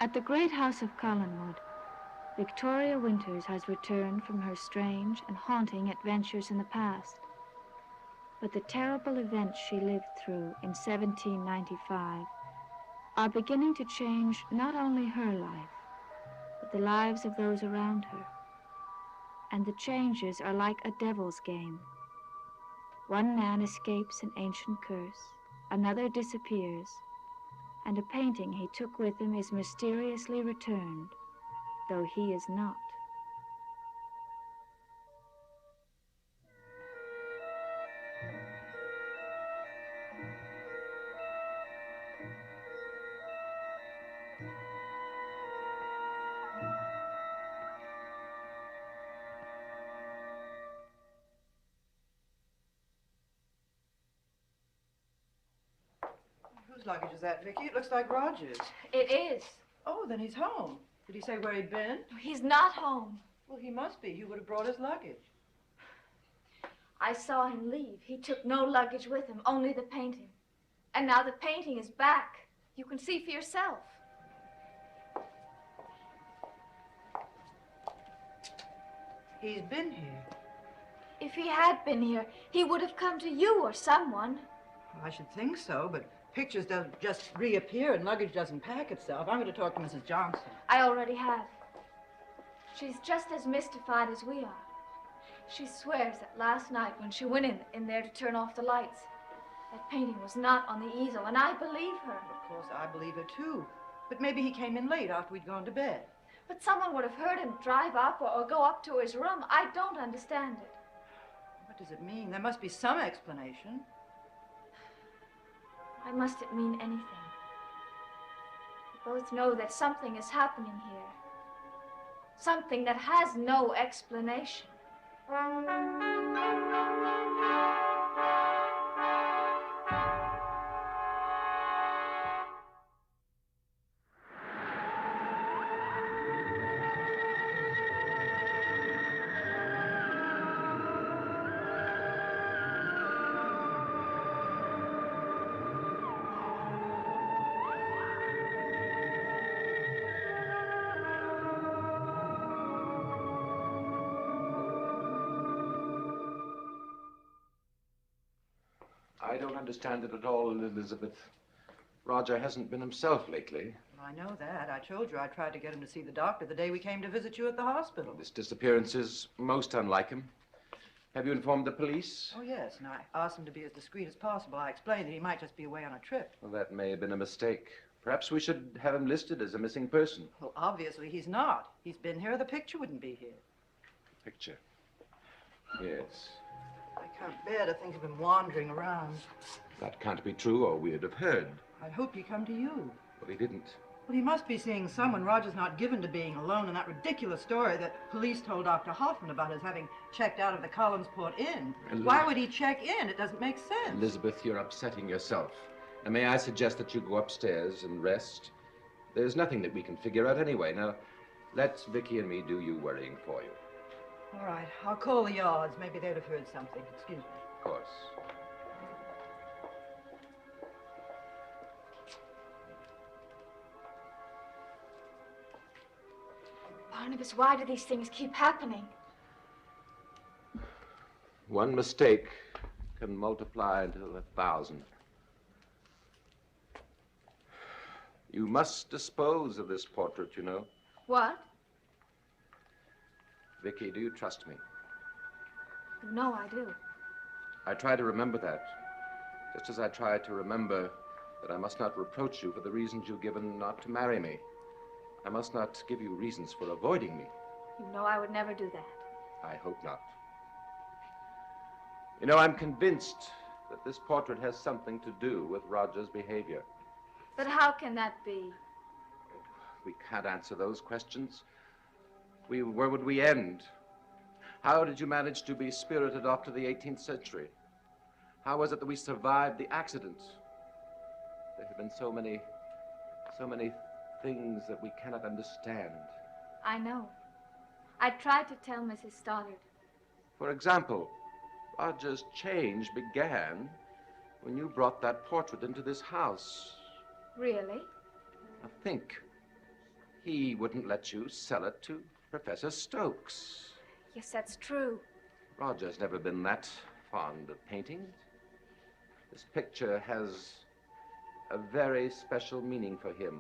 At the great house of Collinwood, Victoria Winters has returned from her strange and haunting adventures in the past. But the terrible events she lived through in 1795 are beginning to change not only her life, but the lives of those around her. And the changes are like a devil's game. One man escapes an ancient curse, another disappears, and a painting he took with him is mysteriously returned, though he is not. Whose luggage is that, Vicky? It looks like Roger's. It is. Oh, then he's home. Did he say where he'd been? He's not home. Well, he must be. He would have brought his luggage. I saw him leave. He took no luggage with him, only the painting. And now the painting is back. You can see for yourself. He's been here. If he had been here, he would have come to you or someone. Well, I should think so, but pictures don't just reappear and luggage doesn't pack itself. I'm going to talk to Mrs. Johnson. I already have. She's just as mystified as we are. She swears that last night when she went in there to turn off the lights, that painting was not on the easel, and I believe her. Of course, I believe her, too. But maybe he came in late after we'd gone to bed. But someone would have heard him drive up or go up to his room. I don't understand it. What does it mean? There must be some explanation. Why must it mean anything? We both know that something is happening here. Something that has no explanation. I don't understand it at all, Elizabeth. Roger hasn't been himself lately. I know that. I told you I tried to get him to see the doctor the day we came to visit you at the hospital. This disappearance is most unlike him. Have you informed the police? Oh, yes, and I asked him to be as discreet as possible. I explained that he might just be away on a trip. Well, that may have been a mistake. Perhaps we should have him listed as a missing person. Well, obviously he's not. He's been here, the picture wouldn't be here. Picture? Yes. I can't bear to think of him wandering around. That can't be true, or we'd have heard. I'd hoped he'd come to you. But he didn't. Well, he must be seeing someone. Roger's not given to being alone, and that ridiculous story that police told Dr. Hoffman about his having checked out of the Collinsport Inn. Why would he check in? It doesn't make sense. Elizabeth, you're upsetting yourself. And may I suggest that you go upstairs and rest? There's nothing that we can figure out anyway. Now, let Vicky and me do your worrying for you. All right, I'll call the yards. Maybe they'd have heard something. Excuse me. Of course. Barnabas, why do these things keep happening? One mistake can multiply into 1,000. You must dispose of this portrait, you know. What? Vicky, do you trust me? You know I do. I try to remember that, just as I try to remember that I must not reproach you for the reasons you've given not to marry me. I must not give you reasons for avoiding me. You know I would never do that. I hope not. You know, I'm convinced that this portrait has something to do with Roger's behavior. But how can that be? We can't answer those questions. Where would we end? How did you manage to be spirited off to the 18th century? How was it that we survived the accident? There have been so many things that we cannot understand. I know. I tried to tell Mrs. Stoddard. For example, Roger's change began when you brought that portrait into this house. Really? Now think. He wouldn't let you sell it to Professor Stokes. Yes, that's true. Roger's never been that fond of painting. This picture has a very special meaning for him,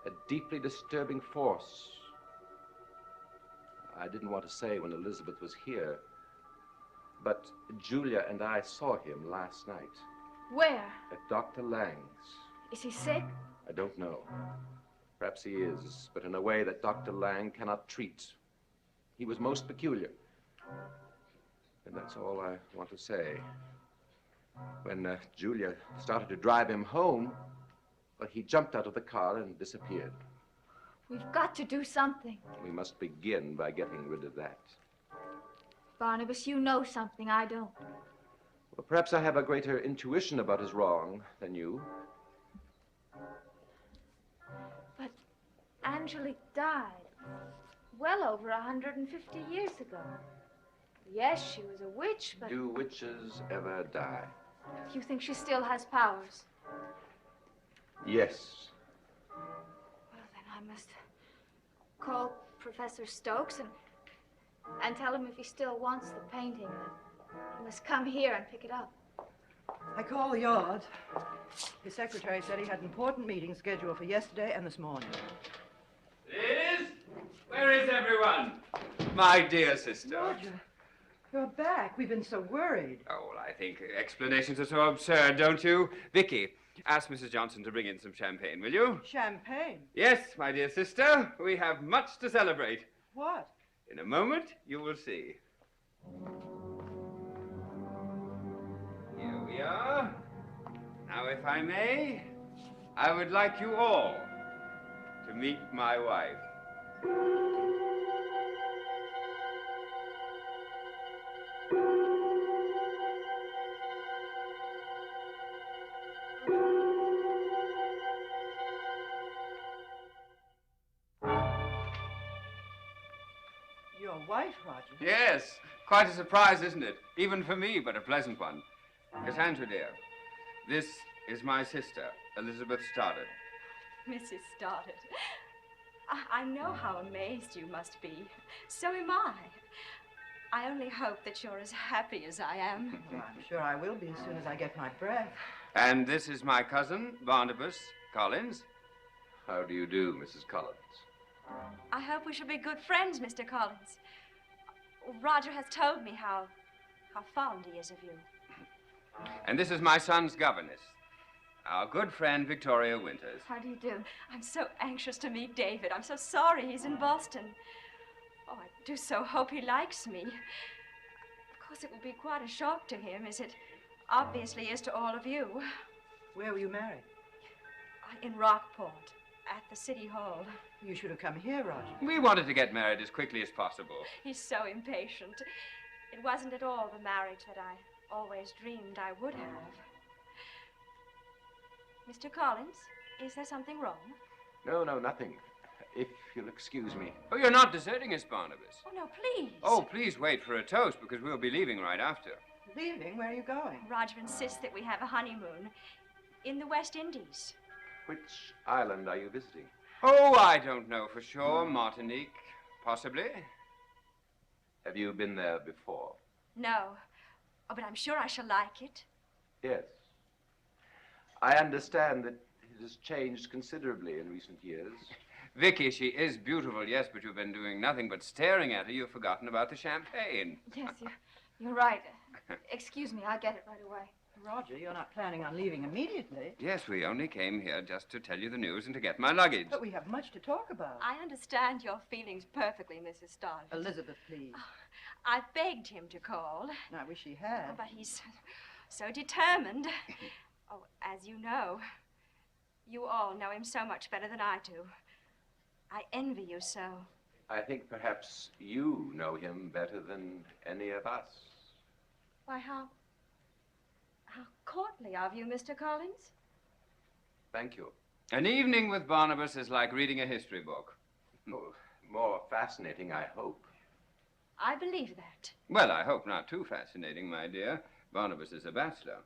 a deeply disturbing force. I didn't want to say when Elizabeth was here, but Julia and I saw him last night. Where? At Dr. Lang's. Is he sick? I don't know. Perhaps he is, but in a way that Dr. Lang cannot treat. He was most peculiar. And that's all I want to say. When Julia started to drive him home, well, he jumped out of the car and disappeared. We've got to do something. We must begin by getting rid of that. Barnabas, you know something I don't. Well, perhaps I have a greater intuition about his wrong than you. But Angelique died well over 150 years ago. Yes, she was a witch, but... Do witches ever die? You think she still has powers? Yes. Well, then I must call Professor Stokes and tell him if he still wants the painting, that he must come here and pick it up. I called the yard. His secretary said he had important meetings scheduled for yesterday and this morning. Liz? Where is everyone? My dear sister. Roger, you're back. We've been so worried. Oh, well, I think explanations are so absurd, don't you? Vicky, ask Mrs. Johnson to bring in some champagne, will you? Champagne? Yes, my dear sister. We have much to celebrate. What? In a moment, you will see. Here we are. Now, if I may, I would like you all to meet my wife. Your wife, Roger? Yes, quite a surprise, isn't it? Even for me, but a pleasant one. Cassandra, dear, this is my sister, Elizabeth Stoddard. Mrs. Stoddard, I know how amazed you must be. So am I. I only hope that you're as happy as I am. Well, I'm sure I will be as soon as I get my breath. And this is my cousin, Barnabas Collins. How do you do, Mrs. Collins? I hope we shall be good friends, Mr. Collins. Roger has told me how fond he is of you. And this is my son's governess, our good friend, Victoria Winters. How do you do? I'm so anxious to meet David. I'm so sorry he's in Boston. Oh, I do so hope he likes me. Of course, it will be quite a shock to him, as it obviously is to all of you. Where were you married? In Rockport, at the City Hall. You should have come here, Roger. We wanted to get married as quickly as possible. He's so impatient. It wasn't at all the marriage that I always dreamed I would have. Mr. Collins, is there something wrong? No, nothing. If you'll excuse me. Oh, you're not deserting us, Barnabas. Oh, no, please. Oh, please wait for a toast, because we'll be leaving right after. Leaving? Where are you going? Roger insists that we have a honeymoon in the West Indies. Which island are you visiting? Oh, I don't know for sure. Martinique, possibly. Have you been there before? No. Oh, but I'm sure I shall like it. Yes. I understand that it has changed considerably in recent years. Vicky, she is beautiful, yes, but you've been doing nothing but staring at her. You've forgotten about the champagne. Yes, you're right. Excuse me, I'll get it right away. Roger, you're not planning on leaving immediately. Yes, we only came here just to tell you the news and to get my luggage. But we have much to talk about. I understand your feelings perfectly, Mrs. Stoddard. Elizabeth, please. I begged him to call. I wish he had. But he's so determined. Oh, as you know, you all know him so much better than I do. I envy you so. I think perhaps you know him better than any of us. Why, how courtly of you, Mr. Collins. Thank you. An evening with Barnabas is like reading a history book. Oh, more fascinating, I hope. I believe that. Well, I hope not too fascinating, my dear. Barnabas is a bachelor.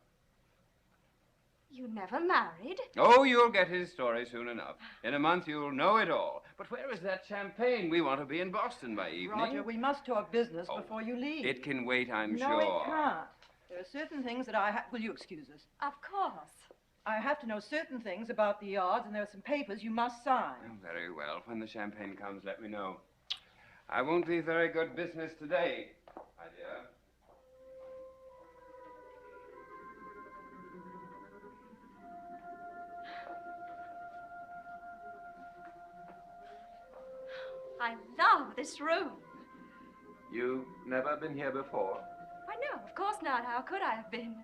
You never married? Oh, you'll get his story soon enough. In a month, you'll know it all. But where is that champagne? We want to be in Boston by evening. Roger, we must talk business Oh, before you leave. It can wait, I'm no, sure. it can't. There are certain things that I have... Will you excuse us? Of course. I have to know certain things about the yards, and there are some papers you must sign. Oh, very well. When the champagne comes, let me know. I won't be very good business today, my dear. I love this room. You've never been here before? Why, no, of course not. How could I have been?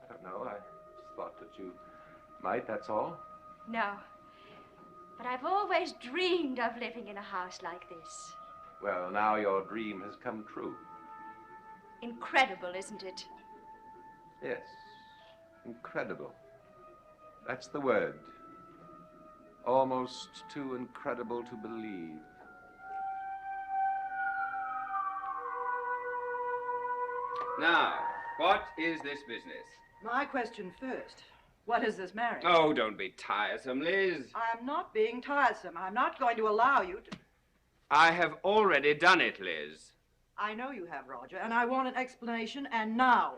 I don't know. I just thought that you might, that's all. No. But I've always dreamed of living in a house like this. Well, now your dream has come true. Incredible, isn't it? Yes, incredible. That's the word. Almost too incredible to believe. Now, what is this business? My question first. What is this marriage? Oh, don't be tiresome, Liz. I am not being tiresome. I'm not going to allow you to... I have already done it, Liz. I know you have, Roger, and I want an explanation, and now.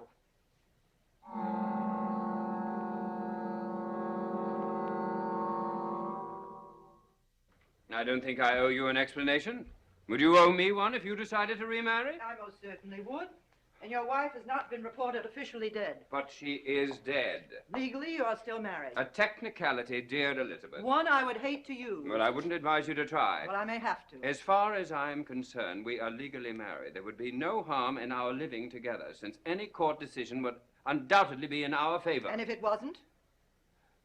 I don't think I owe you an explanation. Would you owe me one if you decided to remarry? I most certainly would. And your wife has not been reported officially dead. But she is dead. Legally, you are still married. A technicality, dear Elizabeth. One I would hate to use. Well, I wouldn't advise you to try. Well, I may have to. As far as I'm concerned, we are legally married. There would be no harm in our living together, since any court decision would undoubtedly be in our favor. And if it wasn't?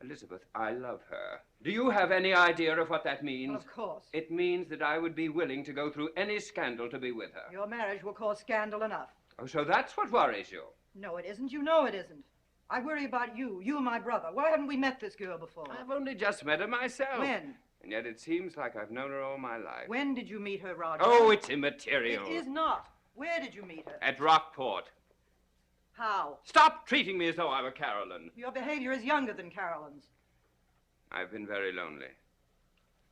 Elizabeth, I love her. Do you have any idea of what that means? Well, of course. It means that I would be willing to go through any scandal to be with her. Your marriage will cause scandal enough. Oh, so that's what worries you? No, it isn't. You know it isn't. I worry about you and my brother. Why haven't we met this girl before? I've only just met her myself. When? And yet it seems like I've known her all my life. When did you meet her, Roger? Oh, it's immaterial. It is not. Where did you meet her? At Rockport. How? Stop treating me as though I were Carolyn. Your behavior is younger than Carolyn's. I've been very lonely.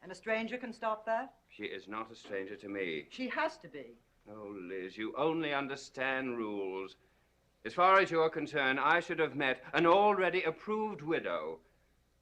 And a stranger can stop that? She is not a stranger to me. She has to be. Oh, Liz, you only understand rules. As far as you're concerned, I should have met an already approved widow.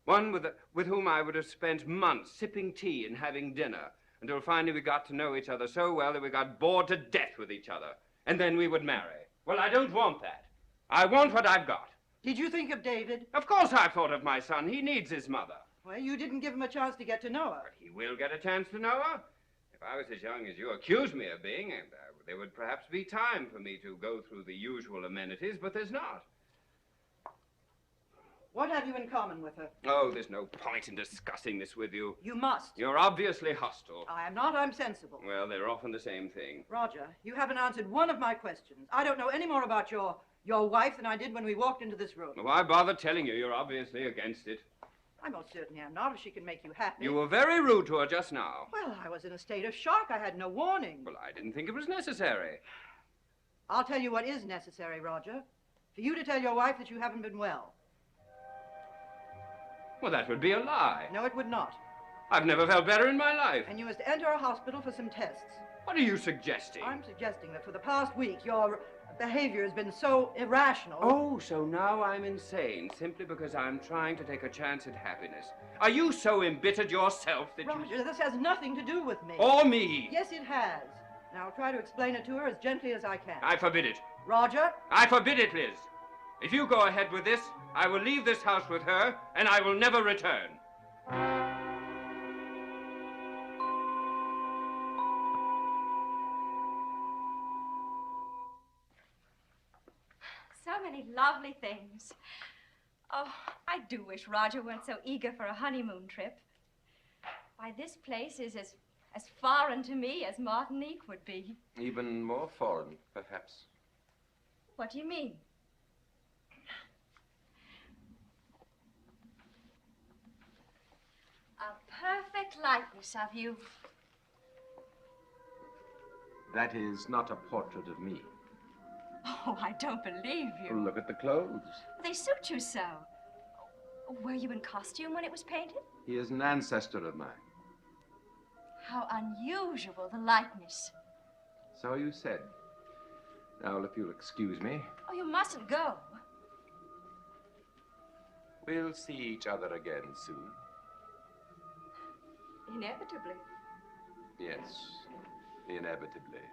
One with whom I would have spent months sipping tea and having dinner, until finally we got to know each other so well that we got bored to death with each other. And then we would marry. Well, I don't want that. I want what I've got. Did you think of David? Of course I've thought of my son. He needs his mother. Well, you didn't give him a chance to get to know her. But he will get a chance to know her. If I was as young as you accuse me of being, there would perhaps be time for me to go through the usual amenities, but there's not. What have you in common with her? Oh, there's no point in discussing this with you. You must. You're obviously hostile. I am not. I'm sensible. Well, they're often the same thing. Roger, you haven't answered one of my questions. I don't know any more about your wife than I did when we walked into this room. Why bother telling you? You're obviously against it. I most certainly am not, if she can make you happy. You were very rude to her just now. Well, I was in a state of shock. I had no warning. Well, I didn't think it was necessary. I'll tell you what is necessary, Roger. For you to tell your wife that you haven't been well. Well, that would be a lie. No, it would not. I've never felt better in my life. And you must enter a hospital for some tests. What are you suggesting? I'm suggesting that for the past week, your behavior has been so irrational. Oh, so now I'm insane simply because I'm trying to take a chance at happiness. Are you so embittered yourself that Roger, this has nothing to do with me. Or me? Yes, it has. Now, I'll try to explain it to her as gently as I can. I forbid it. Roger? I forbid it, Liz. If you go ahead with this, I will leave this house with her, and I will never return. So many lovely things. Oh, I do wish Roger weren't so eager for a honeymoon trip. Why, this place is as foreign to me as Martinique would be. Even more foreign, perhaps. What do you mean? A perfect likeness of you. That is not a portrait of me. Oh, I don't believe you. Look at the clothes. They suit you so. Were you in costume when it was painted? He is an ancestor of mine. How unusual, the likeness. So you said. Now, if you'll excuse me, Oh, you mustn't go. we'll see each other again soon. Inevitably. Yes, inevitably.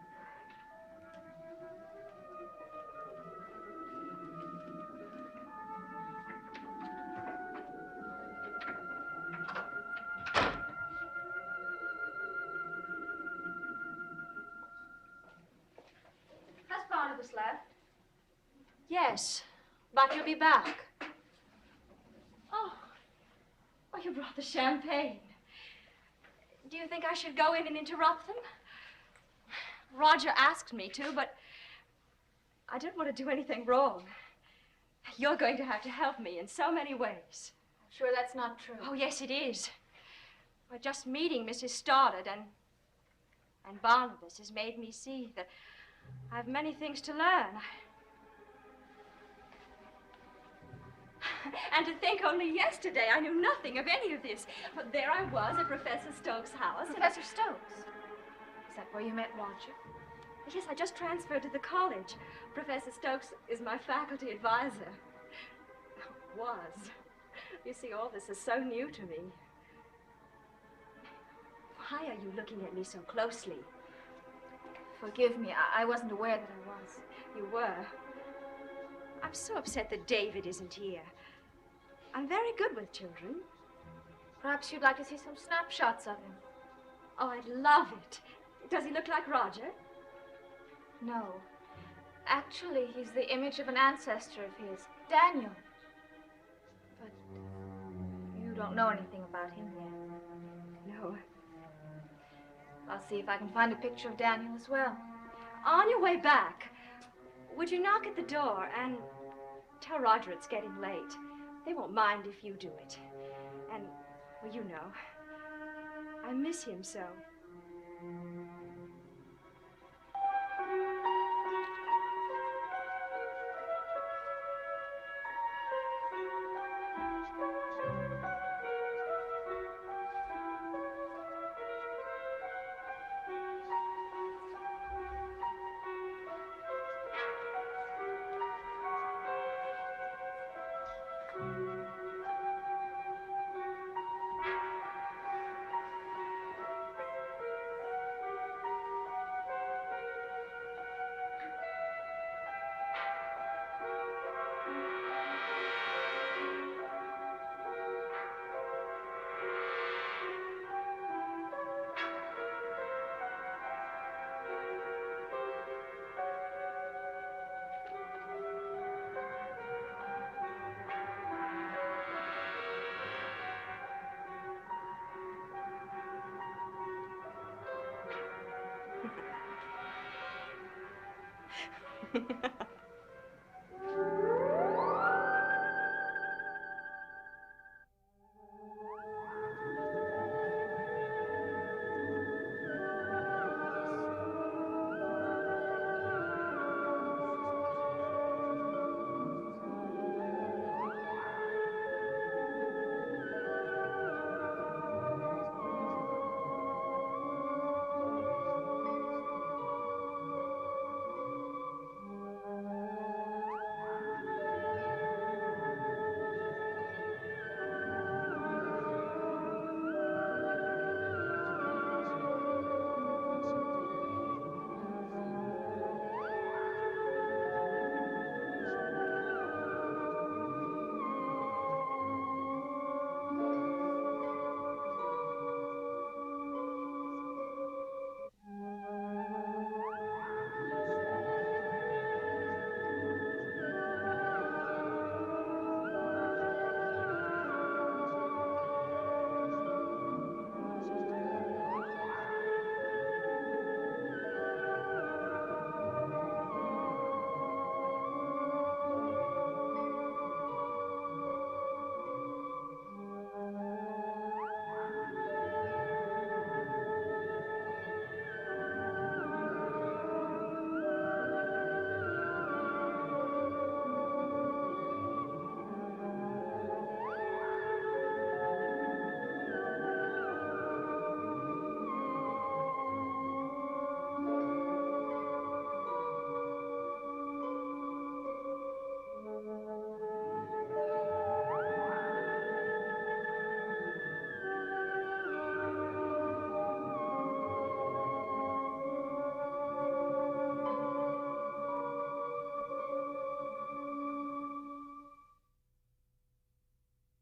Has Barnabas left? Yes, but he'll be back. Oh, you brought the champagne. Do you think I should go in and interrupt them? Roger asked me to, but I didn't want to do anything wrong. You're going to have to help me in so many ways. I'm sure that's not true. Oh, yes, it is. We're just meeting Mrs. Stoddard, and Barnabas has made me see that I have many things to learn. And to think only yesterday I knew nothing of any of this. But there I was at Professor Stokes' house. Professor Stokes? Is that where you met Roger? Yes, I just transferred to the college. Professor Stokes is my faculty advisor. Was. You see, all this is so new to me. Why are you looking at me so closely? Forgive me, I wasn't aware that I was. You were. I'm so upset that David isn't here. I'm very good with children. Perhaps you'd like to see some snapshots of him. Oh, I'd love it. Does he look like Roger? No. Actually, he's the image of an ancestor of his, Daniel. But you don't know anything about him yet. No. I'll see if I can find a picture of Daniel as well. On your way back, would you knock at the door and tell Roger it's getting late? They won't mind if you do it. And, well, you know, I miss him so.